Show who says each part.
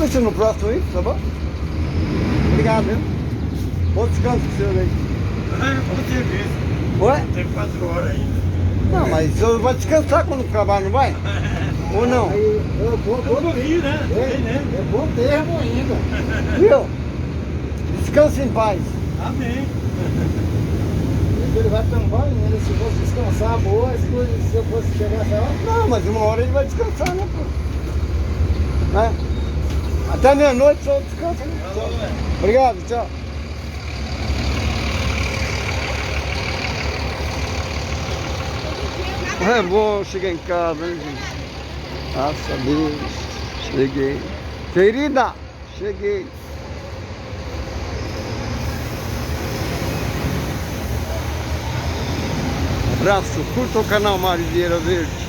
Speaker 1: Descansa no próximo aí, tá bom? Obrigado, viu? Bom descanso pro senhor aí.
Speaker 2: Com serviço.
Speaker 1: Ué?
Speaker 2: Tem 4 horas ainda.
Speaker 1: Não, mas o senhor vai descansar quando acabar, não vai? Ou não?
Speaker 2: Eu corri, né?
Speaker 3: É bom termo ainda.
Speaker 1: Viu? Descansa em paz.
Speaker 2: Amém.
Speaker 3: Ele vai tomar ainda, se fosse descansar boa, se eu fosse chegar essa hora.
Speaker 1: Não, mas uma hora ele vai descansar, né, pô? Né? Até meia-noite só descansa, né? Obrigado, tchau. É bom chegar em casa, hein, gente? Graças a Deus. Cheguei. Querida, cheguei. Abraço, curta o canal Mário Vieira Verde.